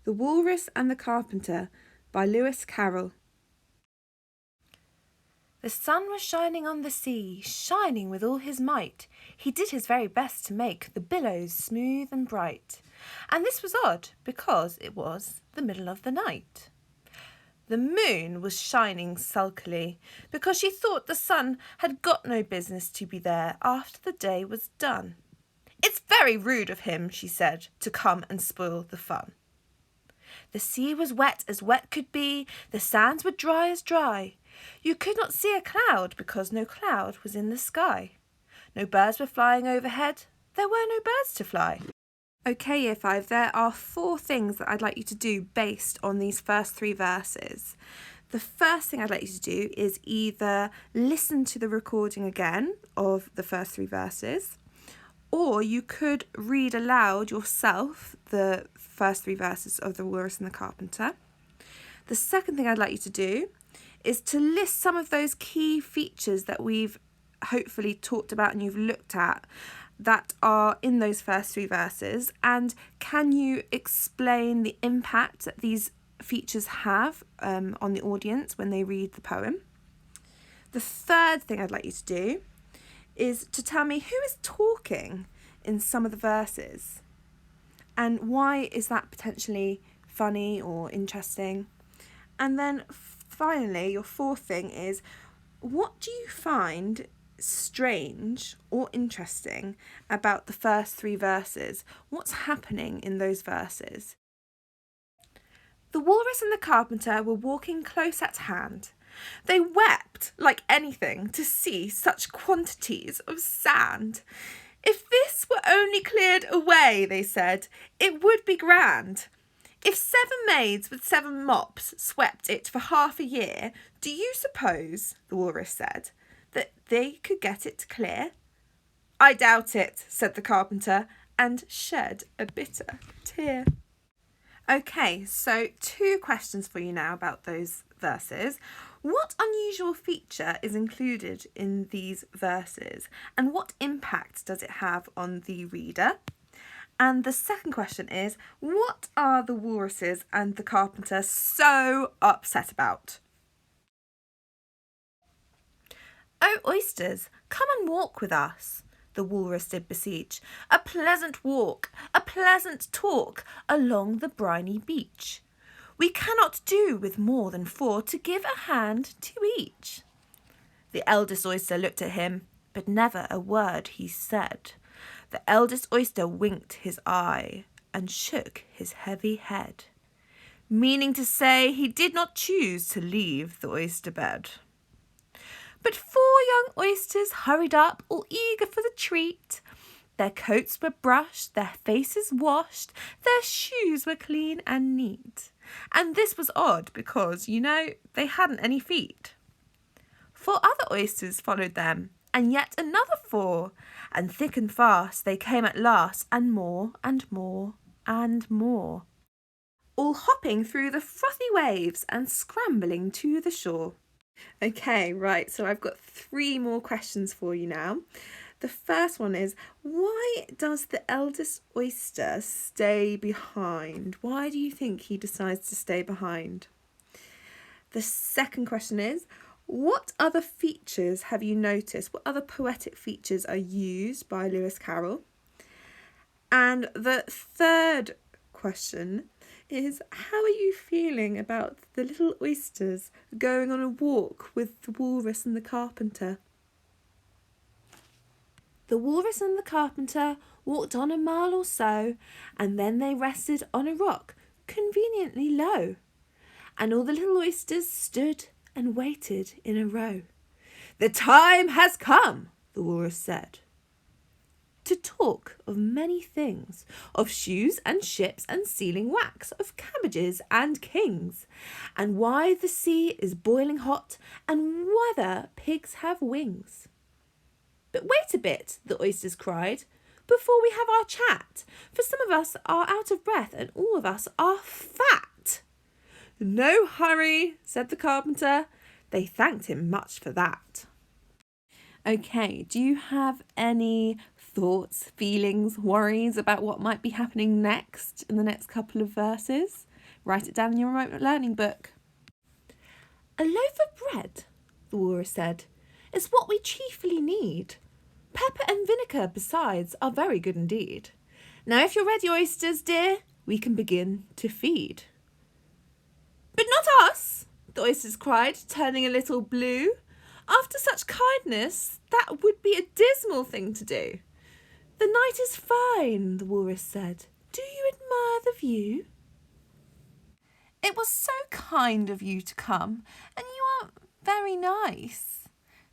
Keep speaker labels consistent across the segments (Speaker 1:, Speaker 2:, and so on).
Speaker 1: The Walrus and the Carpenter by Lewis Carroll.
Speaker 2: The sun was shining on the sea, shining with all his might. He did his very best to make the billows smooth and bright. And this was odd, because it was the middle of the night. The moon was shining sulkily, because she thought the sun had got no business to be there after the day was done. "It's very rude of him," she said, "to come and spoil the fun." The sea was wet as wet could be, the sands were dry as dry. You could not see a cloud because no cloud was in the sky. No birds were flying overhead, there were no birds to fly.
Speaker 1: Okay, Year 5, there are 4 things that I'd like you to do based on these first 3 verses. The first thing I'd like you to do is either listen to the recording again of the first 3 verses, or you could read aloud yourself the first 3 verses of The Walrus and the Carpenter. The second thing I'd like you to do is to list some of those key features that we've hopefully talked about and you've looked at that are in those first 3 verses, and can you explain the impact that these features have on the audience when they read the poem. The third thing I'd like you to do is to tell me who is talking in some of the verses and why is that potentially funny or interesting. And then finally, your fourth thing is, what do you find strange or interesting about the first 3 verses? What's happening in those verses? The Walrus and the Carpenter were walking close at hand. They wept like anything to see such quantities of sand. "If this were only cleared away," they said, "it would be grand. If 7 maids with 7 mops swept it for half a year, do you suppose," the Walrus said, "that they could get it clear?" "I doubt it," said the Carpenter, and shed a bitter tear. Okay, so 2 questions for you now about those verses. What unusual feature is included in these verses, and what impact does it have on the reader? And the second question is, what are the Walruses and the Carpenter so upset about? "Oh, oysters, come and walk with us," the Walrus did beseech. "A pleasant walk, a pleasant talk, along the briny beach. We cannot do with more than 4 to give a hand to each." The eldest oyster looked at him, but never a word he said. The eldest oyster winked his eye and shook his heavy head, meaning to say he did not choose to leave the oyster bed. But 4 young oysters hurried up, all eager for the treat. Their coats were brushed, their faces washed, their shoes were clean and neat. And this was odd because, they hadn't any feet. 4 other oysters followed them, and yet another 4, and thick and fast they came at last, and more and more and more, all hopping through the frothy waves and scrambling to the shore. Okay, right, so I've got 3 more questions for you now. The first one is, why does the eldest oyster stay behind? Why do you think he decides to stay behind? The second question is, what other features have you noticed? What other poetic features are used by Lewis Carroll? And the third question is, how are you feeling about the little oysters going on a walk with the Walrus and the Carpenter? The Walrus and the Carpenter walked on a mile or so, and then they rested on a rock conveniently low. And all the little oysters stood and waited in a row. "The time has come," the Walrus said, "to talk of many things, of shoes and ships and sealing wax, of cabbages and kings, and why the sea is boiling hot, and whether pigs have wings." "But wait a bit," the oysters cried, "before we have our chat, for some of us are out of breath and all of us are fat." "No hurry," said the Carpenter. They thanked him much for that. Okay, do you have any thoughts, feelings, worries about what might be happening next in the next couple of verses? Write it down in your remote learning book.
Speaker 2: A loaf of bread, the Walrus said, is what we chiefly need. Pepper and vinegar, besides, are very good indeed. Now, if you're ready, oysters, dear, we can begin to feed. But not us, the oysters cried, turning a little blue. After such kindness, that would be a dismal thing to do. The night is fine, the Walrus said. Do you admire the view?
Speaker 1: It was so kind of you to come, and you are very nice.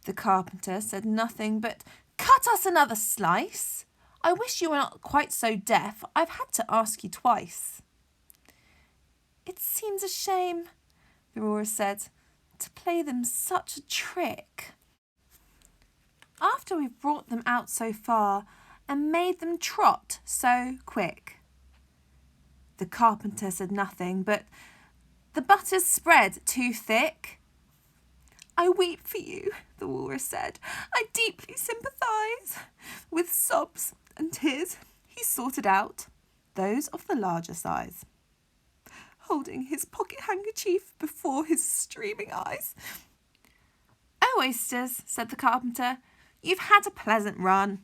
Speaker 1: The Carpenter said nothing but, cut us another slice. I wish you were not quite so deaf. I've had to ask you twice. It seems a shame, the Walrus said, to play them such a trick. After we've brought them out so far and made them trot so quick. The Carpenter said nothing, but the butter's spread too thick. I weep for you, the Walrus said. I deeply sympathise. With sobs and tears, he sorted out those of the larger size, holding his pocket handkerchief before his streaming eyes. Oh, oysters, said the Carpenter, you've had a pleasant run.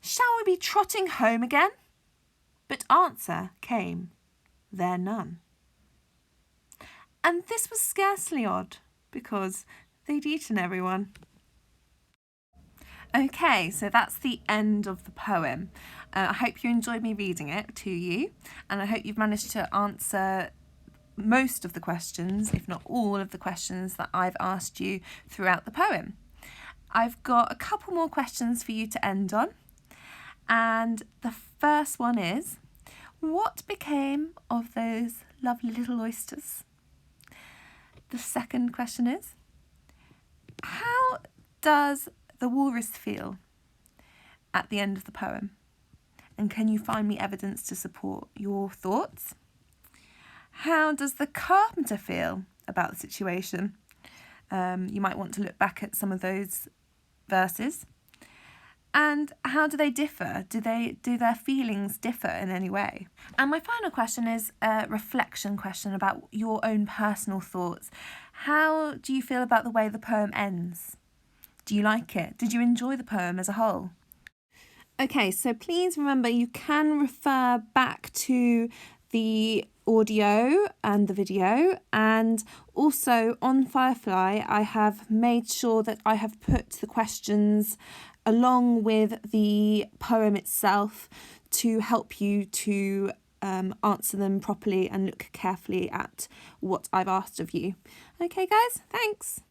Speaker 1: Shall we be trotting home again? But answer came there none. And this was scarcely odd, because they'd eaten everyone. Okay, so that's the end of the poem. I hope you enjoyed me reading it to you, and I hope you've managed to answer most of the questions, if not all of the questions that I've asked you throughout the poem. I've got a couple more questions for you to end on, and the first one is, what became of those lovely little oysters? The second question is, how does the walrus feel at the end of the poem? And can you find me evidence to support your thoughts? How does the Carpenter feel about the situation? You might want to look back at some of those verses. And how do they differ? Do their feelings differ in any way? And my final question is a reflection question about your own personal thoughts. How do you feel about the way the poem ends? Do you like it? Did you enjoy the poem as a whole? Okay, so please remember you can refer back to the audio and the video, and also on Firefly I have made sure that I have put the questions along with the poem itself to help you to answer them properly and look carefully at what I've asked of you. Okay guys, thanks.